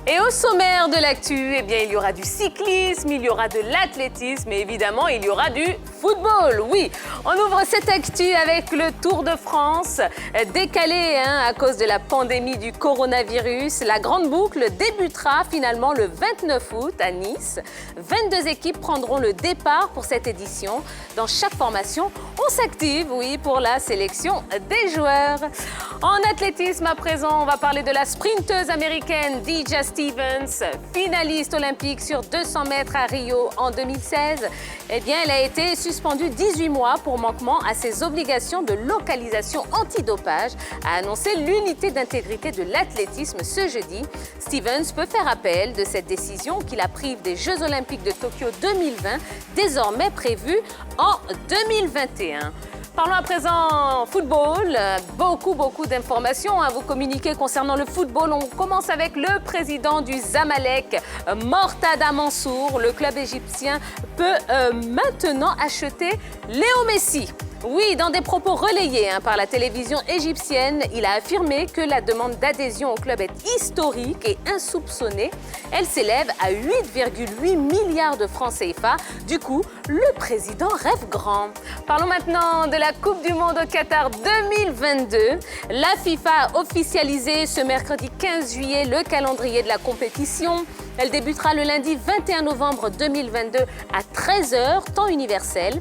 Et au sommaire de l'actu, eh bien, il y aura du cyclisme, il y aura de l'athlétisme et évidemment, il y aura du football. Oui, on ouvre cette actu avec le Tour de France, décalé à cause de la pandémie du coronavirus. La grande boucle débutera finalement le 29 août à Nice. 22 équipes prendront le départ pour cette édition. Dans chaque formation, on s'active, oui, pour la sélection des joueurs. En athlétisme, à présent, on va parler de la sprinteuse américaine Dija Stevens, finaliste olympique sur 200 mètres à Rio en 2016. Eh bien, elle a été suspendue 18 mois pour manquement à ses obligations de localisation antidopage, a annoncé l'unité d'intégrité de l'athlétisme ce jeudi. Stevens peut faire appel de cette décision qui la prive des Jeux olympiques de Tokyo 2020, désormais prévus en 2021. Parlons à présent football. Beaucoup d'informations à vous communiquer concernant le football. On commence avec le président du Zamalek, Mortada Mansour. Le club égyptien peut maintenant acheter Léo Messi. Oui, dans des propos relayés par la télévision égyptienne, il a affirmé que la demande d'adhésion au club est historique et insoupçonnée. Elle s'élève à 8,8 milliards de francs CFA. Du coup, le président rêve grand. Parlons maintenant de la Coupe du Monde au Qatar 2022. La FIFA a officialisé ce mercredi 15 juillet le calendrier de la compétition. Elle débutera le lundi 21 novembre 2022 à 13h, temps universel.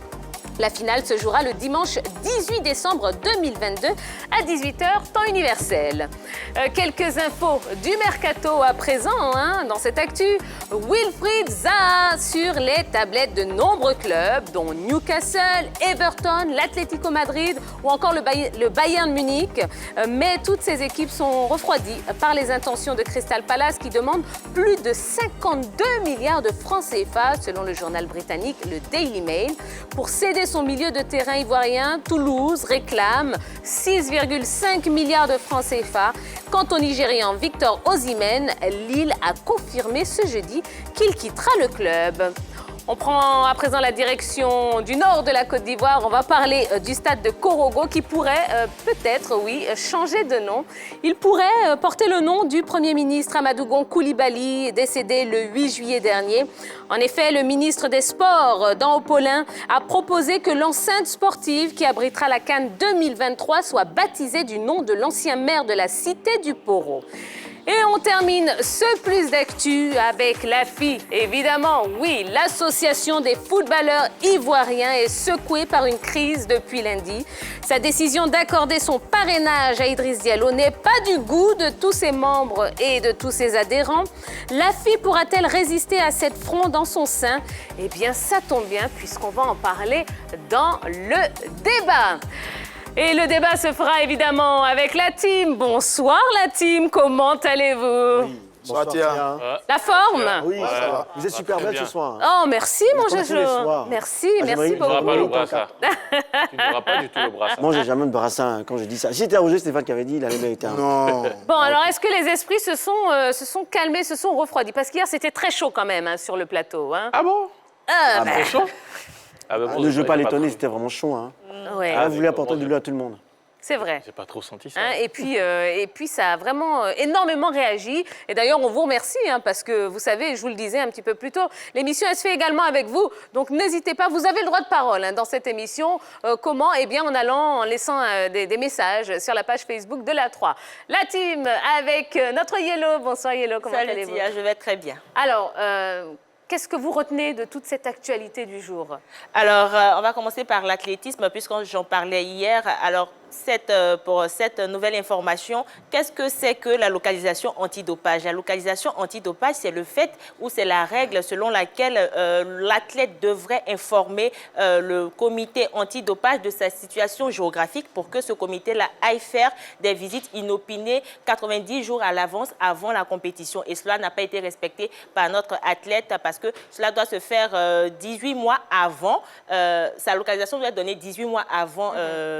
La finale se jouera le dimanche 18 décembre 2022 à 18h, temps universel. Quelques infos du mercato à présent dans cette actu. Wilfried Zaha sur les tablettes de nombreux clubs, dont Newcastle, Everton, l'Atlético Madrid ou encore le Bayern Munich. Mais toutes ces équipes sont refroidies par les intentions de Crystal Palace qui demande plus de 52 milliards de francs CFA, selon le journal britannique le Daily Mail, pour céder son milieu de terrain ivoirien. Toulouse réclame 6,5 milliards de francs CFA. Quant au Nigérian Victor Osimhen, Lille a confirmé ce jeudi qu'il quittera le club. On prend à présent la direction du nord de la Côte d'Ivoire. On va parler du stade de Korogo qui pourrait peut-être, oui, changer de nom. Il pourrait porter le nom du Premier ministre Amadou Gon Coulibaly, décédé le 8 juillet dernier. En effet, le ministre des Sports, Dan Opolin, a proposé que l'enceinte sportive qui abritera la CAN 2023 soit baptisée du nom de l'ancien maire de la cité du Poro. Et on termine ce plus d'actu avec l'AFI. Évidemment, oui, l'association des footballeurs ivoiriens est secouée par une crise depuis lundi. Sa décision d'accorder son parrainage à Idriss Diallo n'est pas du goût de tous ses membres et de tous ses adhérents. L'AFI pourra-t-elle résister à cette fronde dans son sein? Eh bien, ça tombe bien puisqu'on va en parler dans le débat. Et le débat se fera évidemment avec la team. Bonsoir la team, comment allez-vous? Oui. Bonsoir, Tia. La forme? Oui, ça va. Vous êtes super belle ce soir. Oh, merci mon Jojo. Merci beaucoup. Tu n'auras pas le brassard. Tu n'auras pas du tout le brassard. Moi, j'ai jamais de brassard quand je dis ça. Si c'était Roger Stéphane qui avait dit, il avait été un... Non. Bon, alors est-ce que les esprits se sont calmés, se sont refroidis? Parce qu'hier, c'était très chaud quand même sur le plateau. Ah bon? Très chaud? Bon, ne veux pas l'étonner, c'était vraiment chaud. Ouais. Vous voulez apporter de l'eau à tout le monde. C'est vrai. J'ai pas trop senti ça. Et puis, ça a vraiment énormément réagi. Et d'ailleurs, on vous remercie parce que, vous savez, je vous le disais un petit peu plus tôt, l'émission, elle se fait également avec vous. Donc, n'hésitez pas, vous avez le droit de parole dans cette émission. Comment? Eh bien, en laissant des messages sur la page Facebook de la 3. La team avec notre Yellow. Bonsoir Yellow, comment allez-vous? Salut Tia, je vais très bien. Alors, qu'est-ce que vous retenez de toute cette actualité du jour? Alors, on va commencer par l'athlétisme, puisque j'en parlais hier. Alors, pour cette nouvelle information, qu'est-ce que c'est que la localisation antidopage? La localisation antidopage, c'est le fait ou c'est la règle selon laquelle l'athlète devrait informer le comité antidopage de sa situation géographique pour que ce comité-là aille faire des visites inopinées 90 jours à l'avance avant la compétition. Et cela n'a pas été respecté par notre athlète parce que cela doit se faire 18 mois avant. Sa localisation doit être donnée 18 mois avant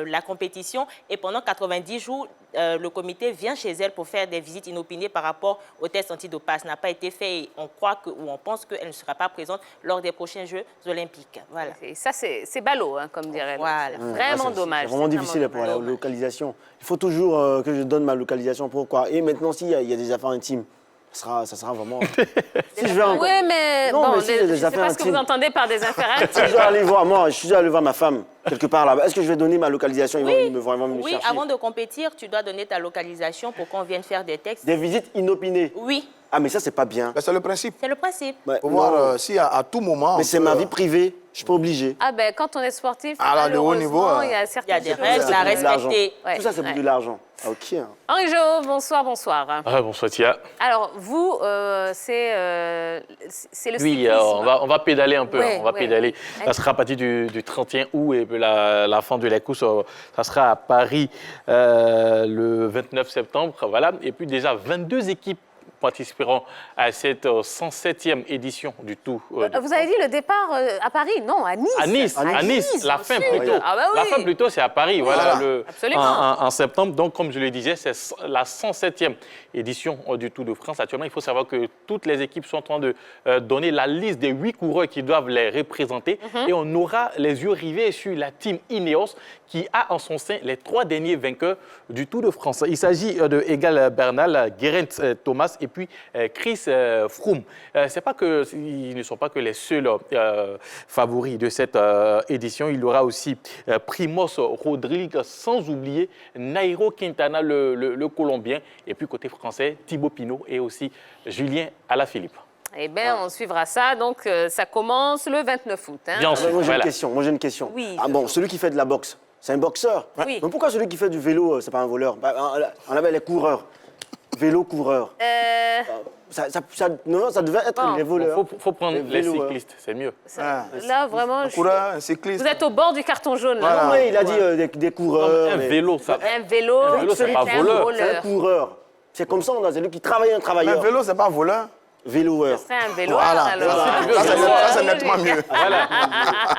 la compétition. Et pendant 90 jours, le comité vient chez elle pour faire des visites inopinées par rapport au test antidopage. Ça n'a pas été fait et on croit ou on pense qu'elle ne sera pas présente lors des prochains Jeux olympiques. Voilà. Et ça, c'est ballot, comme dirait. Voilà. Vraiment dommage. C'est vraiment difficile pour la localisation. Il faut toujours que je donne ma localisation. Pourquoi? Et maintenant, s'il y a des affaires intimes, ça sera vraiment... si je vais encore... Oui, mais Non, bon, mais si j'ai des je ne sais affaires pas ce que vous intimes. entendez par des affaires Si je intimes. dois aller voir, moi, je suis allé voir ma femme, quelque part là-bas. Est-ce que je vais donner ma localisation? Ils vont venir me voir, ils vont venir me Oui, chercher. avant de compétir, tu dois donner ta localisation pour qu'on vienne faire des textes. Des visites inopinées. Oui, Ah, mais ça, c'est pas bien. Ben, c'est le principe. c'est le principe. Ouais, Pour non. voir si à tout moment... Mais on c'est peut, ma vie privée, je suis pas obligé. Ah ben, quand on est sportif, Ah, là, de haut niveau, malheureusement, il y a Il y a certaines des choses. règles Ça, c'est à pour de l'argent. respecter. Ouais, Tout ça, c'est pour ouais. de l'argent. Ah, ok. hein. Henri Jo, bonsoir, bonsoir. Ah, bonsoir Tia. Alors, vous, c'est le Oui, cyclisme. on va pédaler un peu. Ouais, On va ouais. pédaler. Ça sera à partir du 31 août et puis la fin de la course, ça sera à Paris le 29 septembre. Voilà. Et puis déjà, 22 équipes participeront à cette 107e édition du Tour. Vous avez dit le départ à Paris? Non, à Nice. À Nice, À Nice, la bien fin sûr. plutôt. Ah bah oui. La fin plutôt, c'est à Paris, voilà, Absolument. en septembre. Donc, comme je le disais, c'est la 107e édition du Tour de France. Actuellement, il faut savoir que toutes les équipes sont en train de donner la liste des 8 coureurs qui doivent les représenter. Et on aura les yeux rivés sur la team Ineos qui a en son sein les 3 derniers vainqueurs du Tour de France. Il s'agit de Egal Bernal, Geraint Thomas et puis Chris Froome. Ils ne sont pas que les seuls favoris de cette édition. Il y aura aussi Primoz Rodrigue, sans oublier Nairo Quintana, le Colombien. Et puis côté français, Thibaut Pinot et aussi Julien Alaphilippe. Eh bien, on suivra ça. Donc, ça commence le 29 août. Hein. Bien Moi, sûr, j'ai voilà. une question. Oui, Ah bon, celui qui fait de la boxe, c'est un boxeur. Oui. Mais pourquoi celui qui fait du vélo, c'est pas un voleur? Bah, on avait les coureurs. Vélo-coureur. Non, ça devait être Bon. les voleurs. Il faut prendre les vélos, cyclistes, c'est mieux. Là, vraiment, Un coureur, un cycliste. vous êtes au bord du carton jaune. Là. Non, mais il a dit des coureurs. Un mais- vélo, ça. Un vélo, Un vélo, c'est pas un voleur. C'est un coureur. C'est comme ça, on a celui qui travaille un Un travailleur. vélo, c'est pas un voleur. Véloeur. C'est un vélo. Voilà. alors. Ça, c'est nettement mieux. Voilà.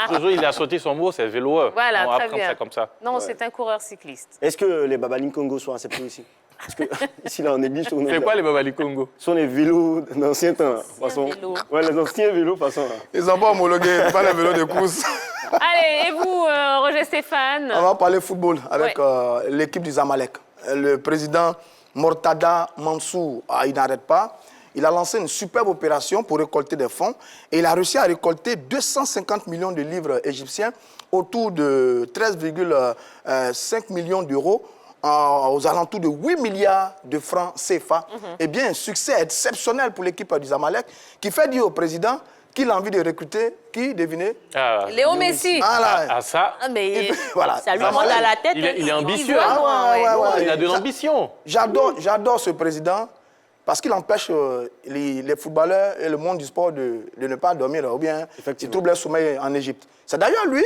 Toujours, il a sorti son mot, c'est véloeur. Voilà, On va très prendre bien. ça comme ça. Non, c'est un coureur cycliste. Est-ce que les Babaling Congo sont acceptés ici? Parce que ici, là, on néglige. C'est quoi les Babali Congo? Ce sont les vélos d'anciens temps. Façon. vélos. Ouais, les anciens vélos, façon. Ils n'ont pas homologué, pas les vélos de course. Allez, et vous, Roger Stéphane? On va parler football avec Ouais. l'équipe du Zamalek. Le président Mortada Mansour, il n'arrête pas. Il a lancé une superbe opération pour récolter des fonds et il a réussi à récolter 250 millions de livres égyptiens, autour de 13,5 millions d'euros, aux alentours de 8 milliards de francs CFA. Eh bien, un succès exceptionnel pour l'équipe du Zamalek qui fait dire au président qu'il a envie de recruter, qui, devinez? Léo Messi. Voilà. Ça, Ah, mais... Voilà. Ça lui monte à la tête. il est ambitieux. veut, hein. ouais. Il a de l'ambition. J'adore ce président parce qu'il empêche les footballeurs et le monde du sport de ne pas dormir ou bien ils troublent leur sommeil en Égypte. C'est d'ailleurs lui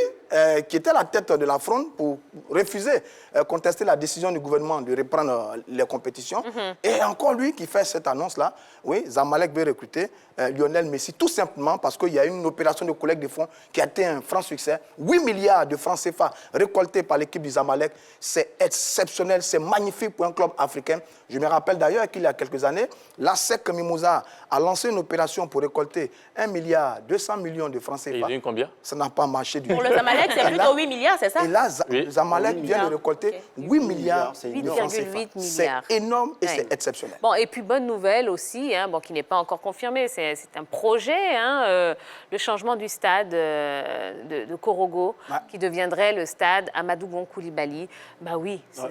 qui était à la tête de la fronde pour refuser, contester la décision du gouvernement de reprendre les compétitions. Et encore lui qui fait cette annonce-là, oui, Zamalek veut recruter Lionel Messi, tout simplement parce qu'il y a une opération de collecte de fonds qui a été un franc succès. 8 milliards de francs CFA récoltés par l'équipe du Zamalek, c'est exceptionnel, c'est magnifique pour un club africain. Je me rappelle d'ailleurs qu'il y a quelques années, l'ASEC Mimouza a lancé une opération pour récolter 1 milliard 200 millions de francs CFA. Et il a eu combien? Ça n'a pas marché du tout. Pour le Zamalek, c'est plutôt 8 milliards, c'est ça? Et là, Oui. le Zamalek vient de récolter 8 milliards c'est de francs CFA. 8,8 C'est milliards. énorme et Ouais. c'est exceptionnel. Bon, et puis bonne nouvelle aussi, hein, bon, qui n'est pas encore confirmée, c'est un projet, hein, le changement du stade de Korogo, qui deviendrait le stade Amadou Gon Coulibaly. Bah oui, c'est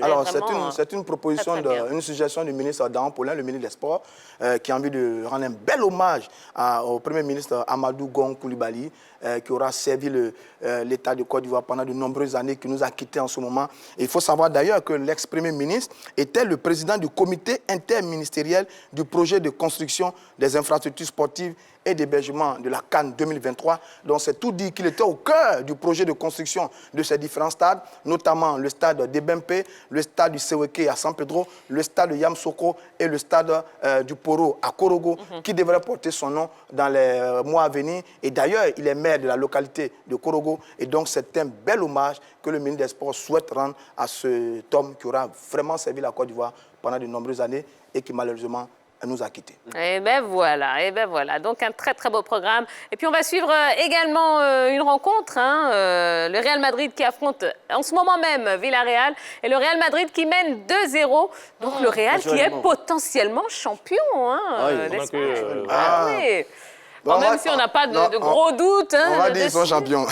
Alors, vraiment, c'est une proposition, très, très bien. une suggestion du ministre Dahan Paulin, le ministre des Sports, qui a envie de rendre un bel hommage au Premier ministre Amadou Gon Coulibaly, qui aura servi l'État de Côte d'Ivoire pendant de nombreuses années, qui nous a quittés en ce moment. Et il faut savoir d'ailleurs que l'ex-premier ministre était le président du comité interministériel du projet de construction des infrastructures sportives et d'hébergement de la CAN 2023. Donc c'est tout dit qu'il était au cœur du projet de construction de ces différents stades, notamment le stade d'Ebempe, le stade du Seweke à San Pedro, le stade de Yamsoko et le stade du Poro à Korogo, qui devrait porter son nom dans les mois à venir. Et d'ailleurs, il est maire de la localité de Korogo. Et donc c'est un bel hommage que le ministre des Sports souhaite rendre à cet homme qui aura vraiment servi la Côte d'Ivoire pendant de nombreuses années et qui malheureusement nous a quittés. Et ben voilà, et ben voilà. Donc un très très beau programme. Et puis on va suivre également une rencontre, hein, le Real Madrid qui affronte en ce moment même Villarreal et le Real Madrid qui mène 2-0. Donc le Real qui est naturellement. potentiellement champion, hein, Ah oui, d'Espagne. donc, Ah oui. Bon, même si on n'a pas de gros doutes. Hein, On va dire qu'ils sont dessus. champions.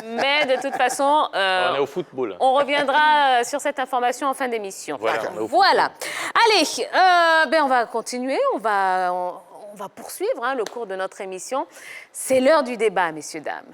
Mais de toute façon, On est au football. on reviendra sur cette information en fin d'émission. Voilà, on est au Voilà. Allez, ben on va continuer, on va poursuivre hein, le cours de notre émission. C'est l'heure du débat, messieurs, dames.